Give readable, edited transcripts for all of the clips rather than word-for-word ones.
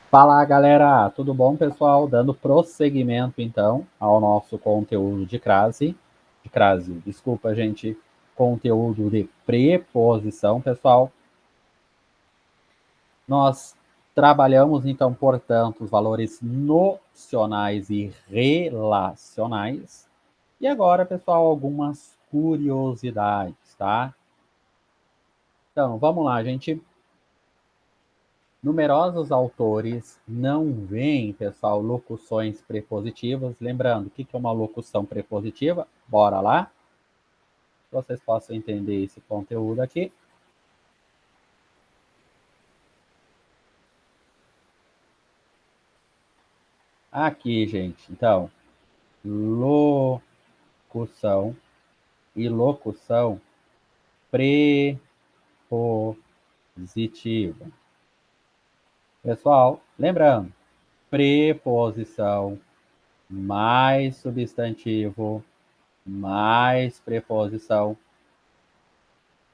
Fala galera, tudo bom pessoal? Dando prosseguimento então ao nosso conteúdo desculpa gente, conteúdo de preposição, pessoal. Nós trabalhamos então, portanto, os valores nocionais e relacionais. E agora, pessoal, algumas curiosidades, tá? Então, vamos lá, gente. Numerosos autores não veem, pessoal, locuções prepositivas. Lembrando, o que é uma locução prepositiva? Bora lá. Que vocês possam entender esse conteúdo aqui. Aqui, gente. Então, locução e locução prepositiva. Pessoal, lembrando, preposição mais substantivo mais preposição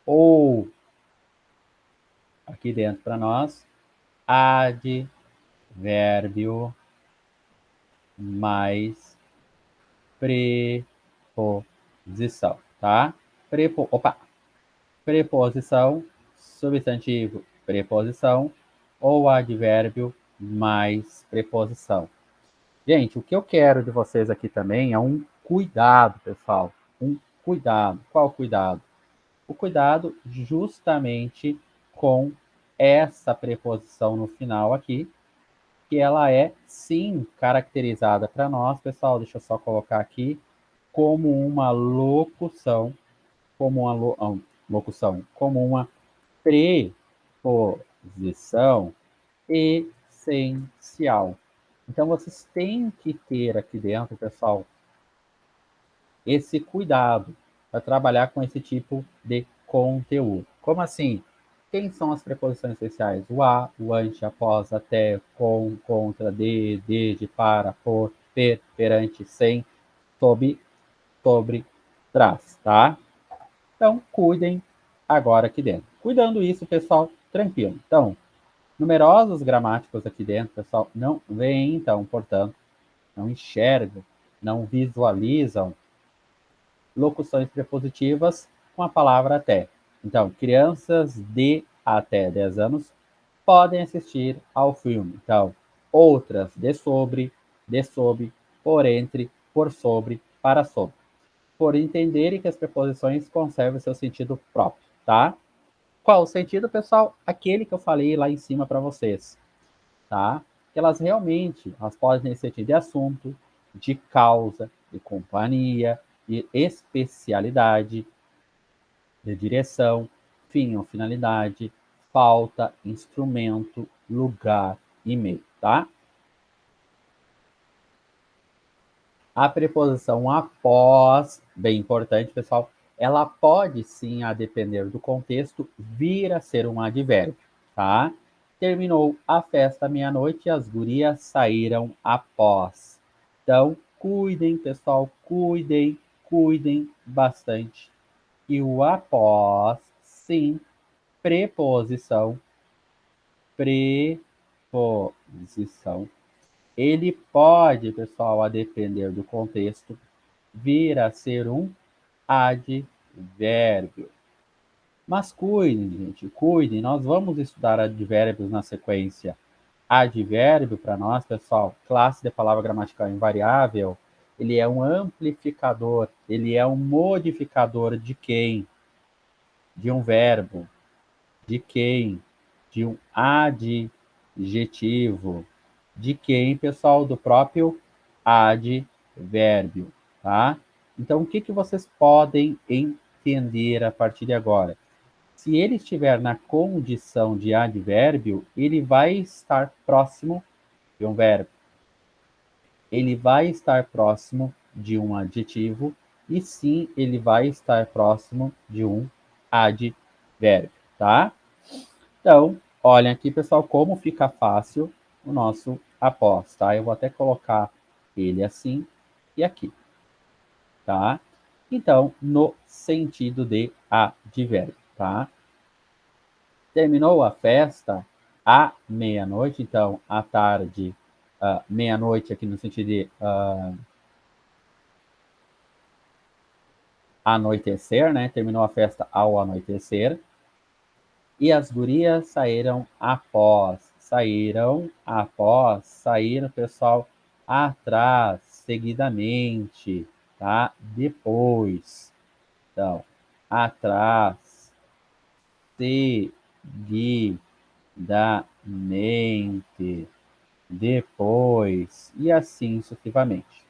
ou aqui dentro para nós advérbio mais preposição, tá? Preposição, substantivo, preposição ou advérbio mais preposição. Gente, o que eu quero de vocês aqui também é um cuidado, pessoal. Um cuidado. Qual cuidado? O cuidado justamente com essa preposição no final aqui, que ela é sim caracterizada para nós, pessoal. Deixa eu só colocar aqui como uma locução, como uma locução, como uma preposição essencial. Então vocês têm que ter aqui dentro, pessoal, esse cuidado para trabalhar com esse tipo de conteúdo. Como assim? Quem são as preposições essenciais? O a, o ante, após, até, com, contra, de, desde, para, por, per, perante, sem, sob, sobre, trás, tá? Então, cuidem agora aqui dentro. Cuidando isso, pessoal, tranquilo. Então, numerosos gramáticos aqui dentro, pessoal, não veem, então, portanto, não enxergam, não visualizam locuções prepositivas com a palavra até. Então, crianças de até 10 anos podem assistir ao filme. Então, outras de sob, por entre, por sobre, para sobre. Por entenderem que as preposições conservam seu sentido próprio, tá? Qual o sentido, pessoal? Aquele que eu falei lá em cima para vocês, tá? Que elas podem ter sentido de assunto, de causa, de companhia, de especialidade, de direção, fim ou finalidade, falta, instrumento, lugar e meio, tá? A preposição após, bem importante, pessoal, ela pode sim, a depender do contexto, vir a ser um advérbio, tá? Terminou a festa meia-noite e as gurias saíram após. Então, cuidem, pessoal, cuidem bastante. E o após, sim, preposição, preposição. Ele pode, pessoal, a depender do contexto, vir a ser um advérbio. Mas cuidem, gente, cuidem. Nós vamos estudar advérbios na sequência. Advérbio, para nós, pessoal, classe de palavra gramatical invariável, ele é um amplificador, ele é um modificador de quem? De um verbo. De quem? De um adjetivo. De quem, pessoal? Do próprio advérbio, tá? Então, o que vocês podem entender a partir de agora? Se ele estiver na condição de advérbio, ele vai estar próximo de um verbo. Ele vai estar próximo de um adjetivo e sim, ele vai estar próximo de um advérbio, tá? Então, olhem aqui, pessoal, como fica fácil o nosso após, tá? Eu vou até colocar ele assim e aqui, tá? Então, no sentido de advérbio, tá? Terminou a festa, à meia-noite, então, à tarde, meia-noite aqui no sentido de anoitecer, né? Terminou a festa ao anoitecer. E as gurias saíram, pessoal, atrás, seguidamente, tá? Depois. Então, atrás, seguidamente, depois, e assim sucessivamente.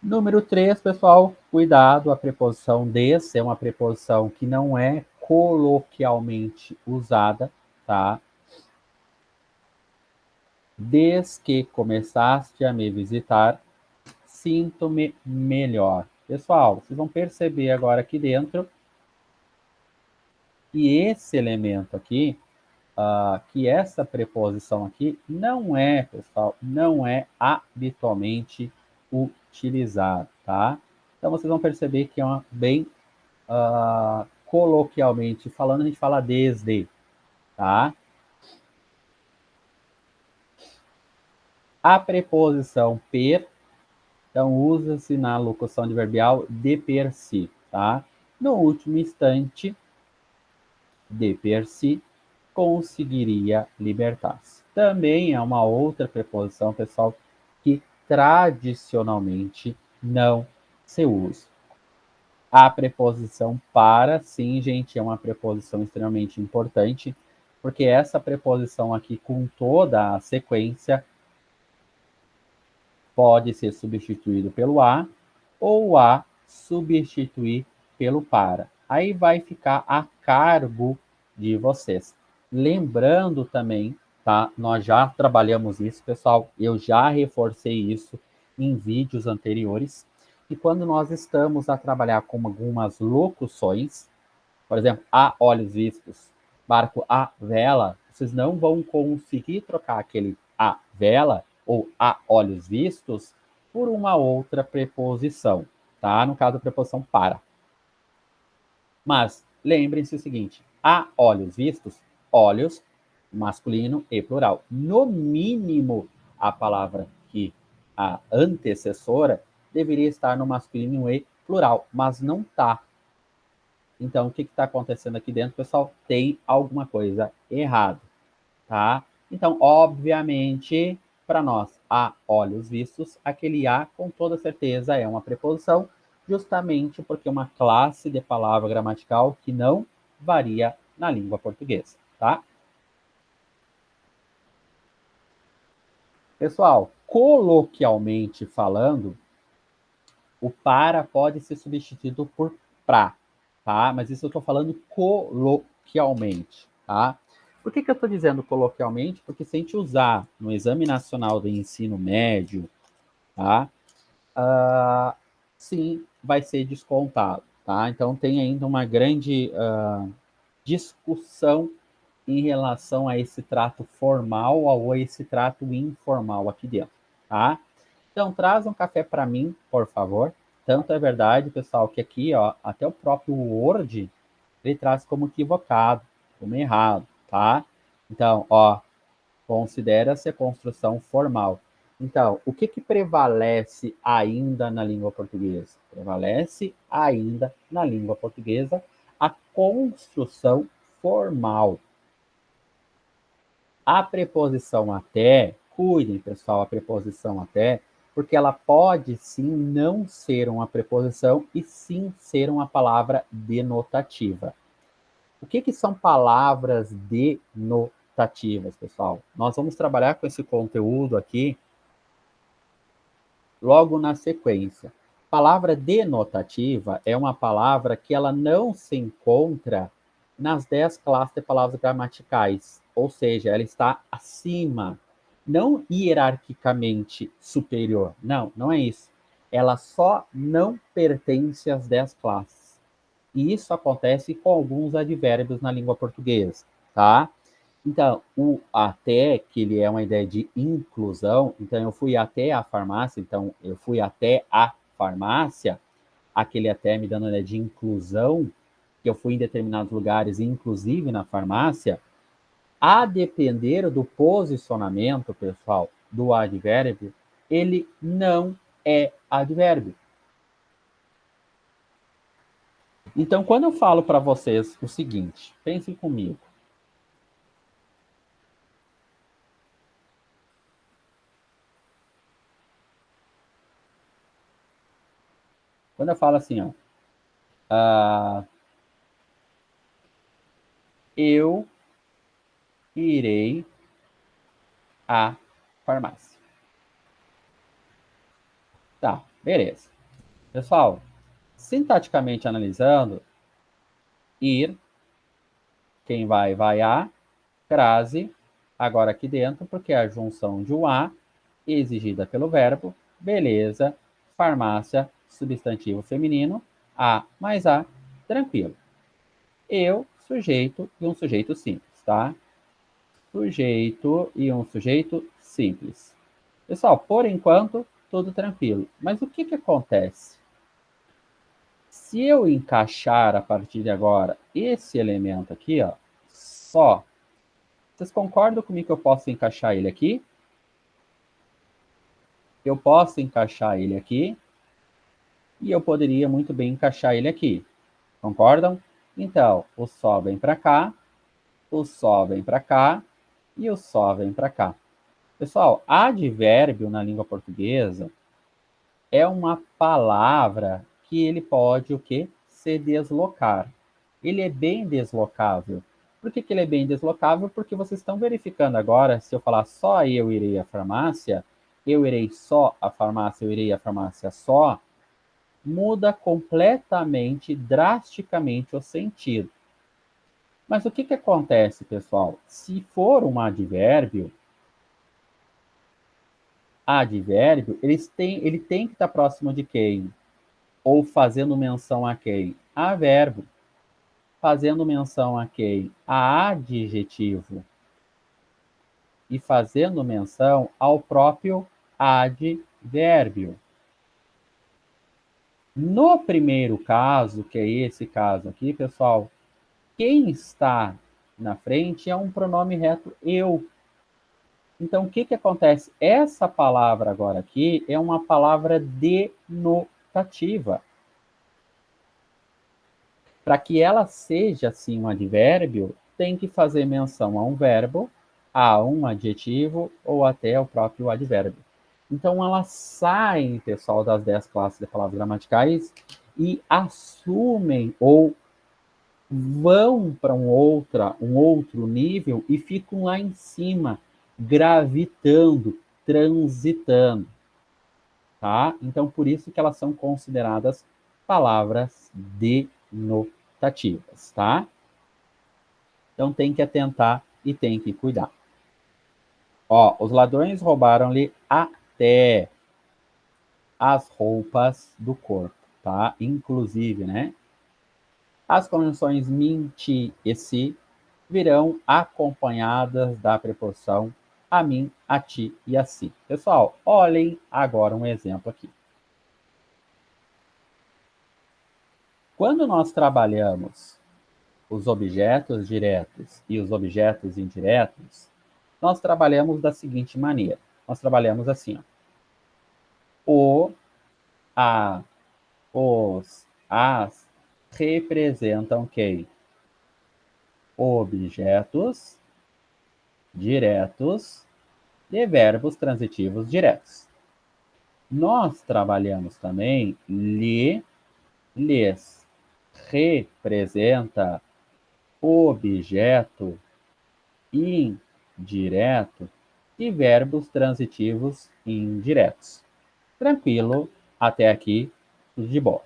Número 3, pessoal, cuidado, a preposição des é uma preposição que não é coloquialmente usada, tá? Desde que começaste a me visitar, sinto-me melhor. Pessoal, vocês vão perceber agora aqui dentro que esse elemento aqui, que essa preposição aqui, não é, pessoal, não é habitualmente utilizado, tá? Então vocês vão perceber que é uma bem coloquialmente falando, a gente fala desde, tá? A preposição per, então usa-se na locução adverbial de per si, tá? No último instante, de per si, conseguiria libertar-se. Também é uma outra preposição, pessoal, que tradicionalmente não se usa. A preposição para, sim, gente, é uma preposição extremamente importante, porque essa preposição aqui, com toda a sequência, pode ser substituído pelo a, ou o a substituir pelo para. Aí vai ficar a cargo de vocês. Lembrando também, tá? Nós já trabalhamos isso, pessoal. Eu já reforcei isso em vídeos anteriores. E quando nós estamos a trabalhar com algumas locuções, por exemplo, a olhos vistos, barco a vela, vocês não vão conseguir trocar aquele a vela ou a olhos vistos por uma outra preposição, tá? No caso, a preposição para. Mas lembrem-se o seguinte: a olhos vistos, olhos, masculino e plural. No mínimo, a palavra que a antecessora deveria estar no masculino e plural, mas não está. Então, o que está acontecendo aqui dentro, pessoal? Tem alguma coisa errada, tá? Então, obviamente, para nós, a olhos vistos, aquele a, com toda certeza, é uma preposição, justamente porque é uma classe de palavra gramatical que não varia na língua portuguesa, tá? Pessoal, coloquialmente falando, o para pode ser substituído por pra, tá? Mas isso eu estou falando coloquialmente, tá? Por que eu estou dizendo coloquialmente? Porque se a gente usar no Exame Nacional do Ensino Médio, tá? Sim, vai ser descontado, tá? Então tem ainda uma grande discussão em relação a esse trato formal ou a esse trato informal aqui dentro, tá? Então, traz um café para mim, por favor. Tanto é verdade, pessoal, que aqui, ó, até o próprio Word, ele traz como equivocado, como errado, tá? Então, ó, considera-se a construção formal. Então, o que prevalece ainda na língua portuguesa? Prevalece ainda na língua portuguesa a construção formal. A preposição até, cuidem, pessoal, a preposição até, porque ela pode sim não ser uma preposição e sim ser uma palavra denotativa. O que são palavras denotativas, pessoal? Nós vamos trabalhar com esse conteúdo aqui logo na sequência. Palavra denotativa é uma palavra que ela não se encontra nas 10 classes de palavras gramaticais, ou seja, ela está acima, não hierarquicamente superior. Não, não é isso. Ela só não pertence às 10 classes. E isso acontece com alguns advérbios na língua portuguesa, tá? Então, o até, que ele é uma ideia de inclusão, então eu fui até a farmácia, então eu fui até a farmácia, aquele até me dando, né, de inclusão, que eu fui em determinados lugares, inclusive na farmácia, a depender do posicionamento, pessoal, do advérbio, ele não é advérbio. Então, quando eu falo para vocês o seguinte, pensem comigo. Quando eu falo assim, ó, eu irei à farmácia. Tá, beleza. Pessoal, sintaticamente analisando, ir, quem vai a, crase, agora aqui dentro, porque é a junção de um a exigida pelo verbo, beleza, farmácia, substantivo feminino, a mais a, tranquilo. Eu, sujeito e um sujeito simples, tá? Sujeito e um sujeito simples. Pessoal, por enquanto, tudo tranquilo. Mas o que que acontece? Se eu encaixar a partir de agora esse elemento aqui, ó, só, vocês concordam comigo que eu posso encaixar ele aqui? Eu posso encaixar ele aqui e eu poderia muito bem encaixar ele aqui. Concordam? Então, o só vem para cá, o só vem para cá e o só vem para cá. Pessoal, advérbio na língua portuguesa é uma palavra que ele pode o quê? Se deslocar. Ele é bem deslocável. Por que ele é bem deslocável? Porque vocês estão verificando agora, se eu falar só eu irei à farmácia, eu irei só à farmácia, eu irei à farmácia só, muda completamente, drasticamente o sentido. Mas o que que acontece, pessoal? Se for um advérbio, ele tem que estar próximo de quem? Ou fazendo menção a quem? A verbo. Fazendo menção a quem? A adjetivo. E fazendo menção ao próprio advérbio. No primeiro caso, que é esse caso aqui, pessoal, quem está na frente é um pronome reto eu. Então, o que que acontece? Essa palavra agora aqui é uma palavra denotativa. Para que ela seja, assim, um advérbio, tem que fazer menção a um verbo, a um adjetivo ou até ao próprio advérbio. Então, elas saem, pessoal, das 10 classes de palavras gramaticais e assumem ou vão para um outro nível e ficam lá em cima, gravitando, transitando, tá? Então, por isso que elas são consideradas palavras denotativas, tá? Então, tem que atentar e tem que cuidar. Ó, os ladrões roubaram-lhe até as roupas do corpo, tá? Inclusive, né? As conjunções mentir e se virão acompanhadas da preposição a mim, a ti e a si. Pessoal, olhem agora um exemplo aqui. Quando nós trabalhamos os objetos diretos e os objetos indiretos, nós trabalhamos da seguinte maneira. Nós trabalhamos assim, ó. O, a, os, as representam quem? Objetos diretos de verbos transitivos diretos. Nós trabalhamos também lhes, representa objeto indireto e verbos transitivos indiretos. Tranquilo, até aqui, tudo de boa.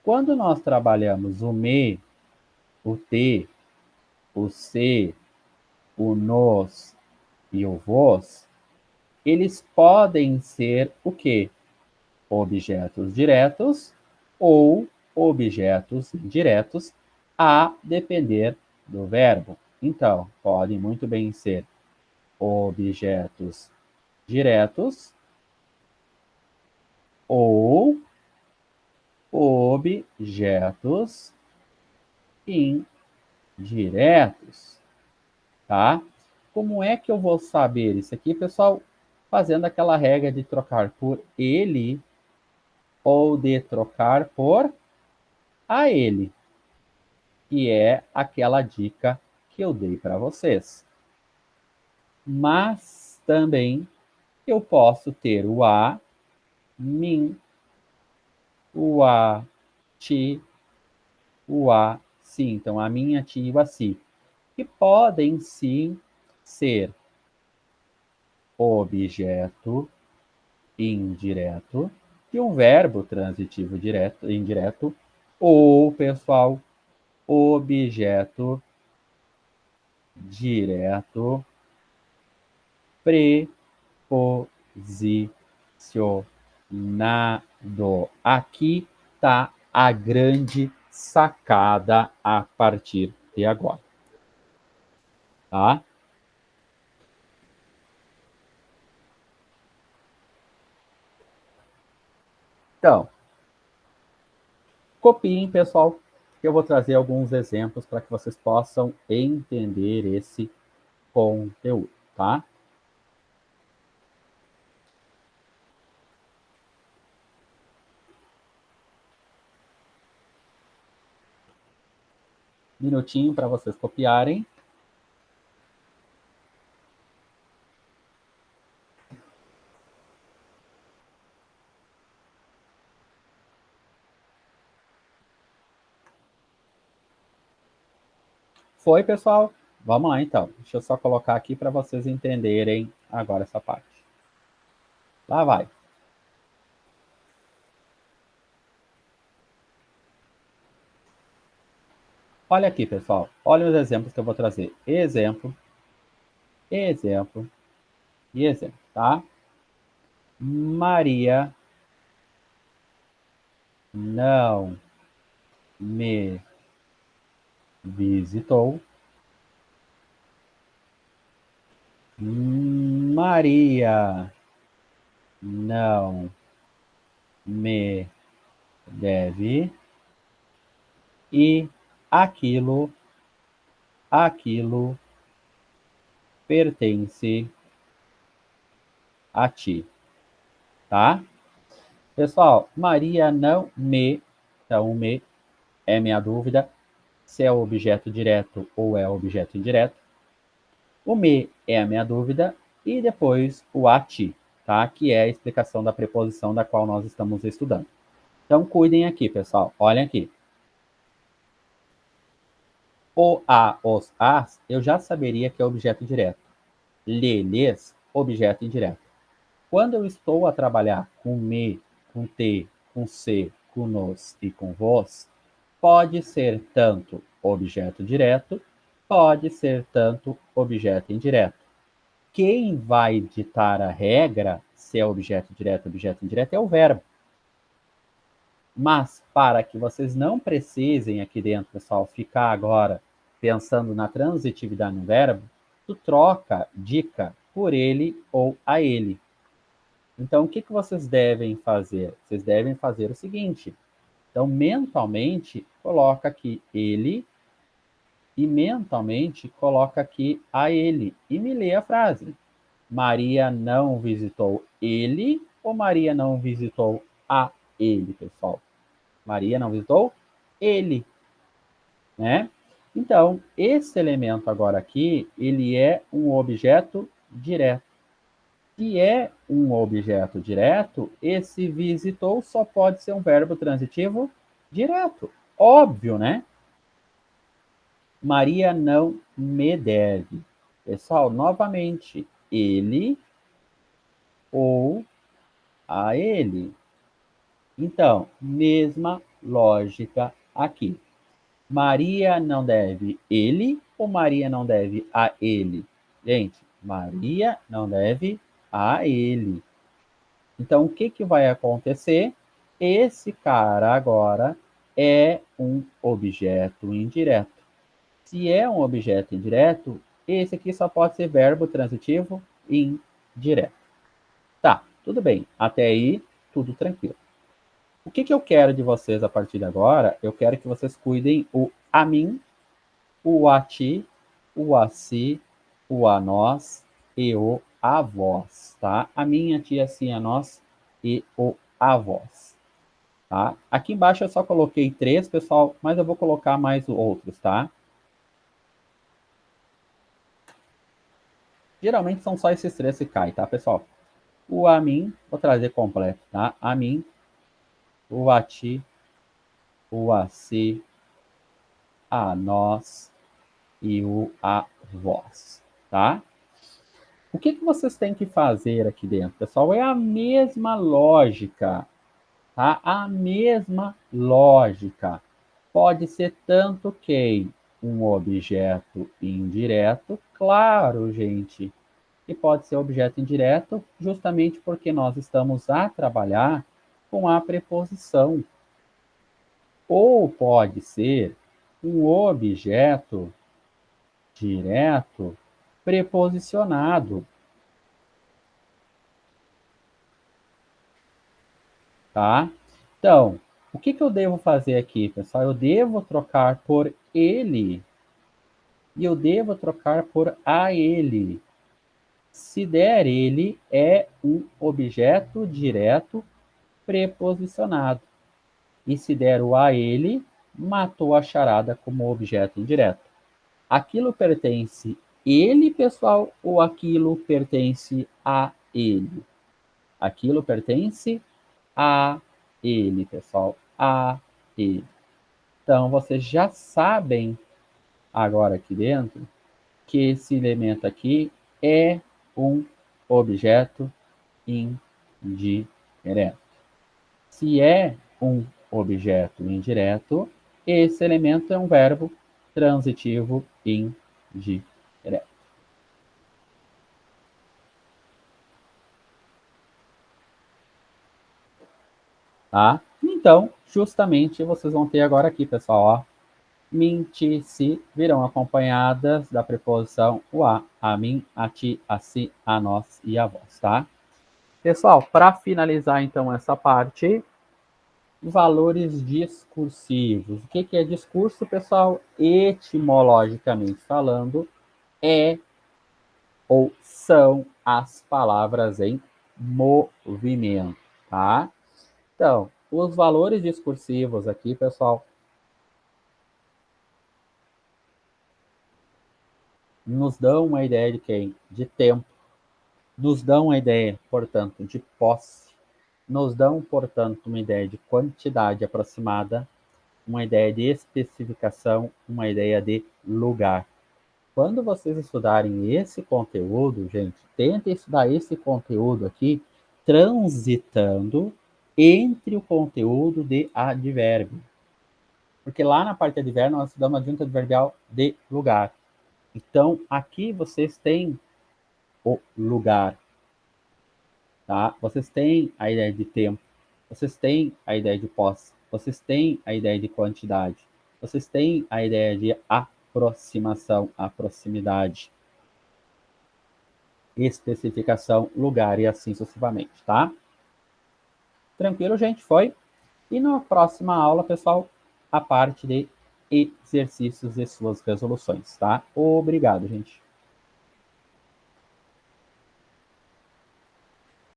Quando nós trabalhamos o me, o te, o se, o nos e o vos, eles podem ser o quê? Objetos diretos ou objetos indiretos, a depender do verbo. Então, podem muito bem ser objetos diretos ou objetos indiretos, tá? Como é que eu vou saber isso aqui, pessoal? Fazendo aquela regra de trocar por ele ou de trocar por a ele, que é aquela dica que eu dei para vocês. Mas também eu posso ter o a, mim, o a, ti, o a, si. Então, a minha, ti e o a, si. Que podem sim ser objeto indireto de um verbo transitivo direto, indireto, ou, pessoal, objeto direto preposicionado. Aqui está a grande sacada a partir de agora. Tá? Então, copiem, pessoal, que eu vou trazer alguns exemplos para que vocês possam entender esse conteúdo, tá? Minutinho para vocês copiarem. Foi, pessoal? Vamos lá, então. Deixa eu só colocar aqui para vocês entenderem agora essa parte. Lá vai. Olha aqui, pessoal. Olha os exemplos que eu vou trazer. Exemplo, exemplo e exemplo, tá? Maria não me visitou. Maria não me deve e aquilo pertence a ti, tá? Pessoal, Maria não me, então o me é minha dúvida se é objeto direto ou é objeto indireto. O me é a minha dúvida e depois o a ti, tá? Que é a explicação da preposição da qual nós estamos estudando. Então cuidem aqui, pessoal. Olhem aqui. O a, os, as, eu já saberia que é objeto direto. Lhes, objeto indireto. Quando eu estou a trabalhar com me, com te, com se, com nos e com vos, pode ser tanto objeto direto, pode ser tanto objeto indireto. Quem vai ditar a regra, se é objeto direto ou objeto indireto, é o verbo. Mas, para que vocês não precisem aqui dentro, pessoal, ficar agora pensando na transitividade no verbo, tu troca dica por ele ou a ele. Então, o que vocês devem fazer? Vocês devem fazer o seguinte. Então, mentalmente, coloca aqui ele e mentalmente coloca aqui a ele e me lê a frase. Maria não visitou ele ou Maria não visitou a ele, pessoal? Maria não visitou ele, né? Então, esse elemento agora aqui, ele é um objeto direto. Se é um objeto direto, esse visitou só pode ser um verbo transitivo direto. Óbvio, né? Maria não me deve. Pessoal, novamente, ele ou a ele. Então, mesma lógica aqui. Maria não deve ele ou Maria não deve a ele? Gente, Maria não deve a ele. Então, o que vai acontecer? Esse cara agora é um objeto indireto. Se é um objeto indireto, esse aqui só pode ser verbo transitivo indireto. Tá, tudo bem. Até aí, tudo tranquilo. O que eu quero de vocês a partir de agora? Eu quero que vocês cuidem o a mim, o a ti, o a si, o a nós e o a vós, tá? A mim, a ti, a si, a nós e o a vós, tá? Aqui embaixo eu só coloquei 3, pessoal, mas eu vou colocar mais outros, tá? Geralmente são só esses 3 que caem, tá, pessoal? O a mim, vou trazer completo, tá? A mim, o a ti, o a si, a nós e o a vós, tá? O que vocês têm que fazer aqui dentro, pessoal? É a mesma lógica, tá? A mesma lógica. Pode ser tanto que um objeto indireto, claro, gente, e pode ser objeto indireto justamente porque nós estamos a trabalhar com a preposição. Ou pode ser um objeto direto preposicionado, tá? Então, o que eu devo fazer aqui, pessoal? Eu devo trocar por ele e eu devo trocar por a ele. Se der, ele é um objeto direto preposicionado. E se der o a ele, matou a charada como objeto indireto. Aquilo pertence ele, pessoal, ou aquilo pertence a ele? Aquilo pertence a ele, pessoal, a ele. Então, vocês já sabem agora aqui dentro que esse elemento aqui é um objeto indireto. Se é um objeto indireto, esse elemento é um verbo transitivo indireto. Tá? Então, justamente vocês vão ter agora aqui, pessoal, ó, mim-ti-si virão acompanhadas da preposição o a mim, a ti, a si, a nós e a vós, tá? Pessoal, para finalizar então essa parte, valores discursivos. O que é discurso, pessoal? Etimologicamente falando, é ou são as palavras em movimento, tá? Então, os valores discursivos aqui, pessoal, nos dão uma ideia de quem? De tempo. Nos dão uma ideia, portanto, de posse. Nos dão, portanto, uma ideia de quantidade aproximada, uma ideia de especificação, uma ideia de lugar. Quando vocês estudarem esse conteúdo, gente, tentem estudar esse conteúdo aqui transitando entre o conteúdo de advérbio. Porque lá na parte de advérbio nós estudamos a junta adverbial de lugar. Então, aqui vocês têm o lugar, tá? Vocês têm a ideia de tempo, vocês têm a ideia de posse, vocês têm a ideia de quantidade, vocês têm a ideia de aproximação, a proximidade, especificação, lugar e assim sucessivamente, tá? Tranquilo, gente? Foi? E na próxima aula, pessoal, a parte de exercícios e suas resoluções, tá? Obrigado, gente.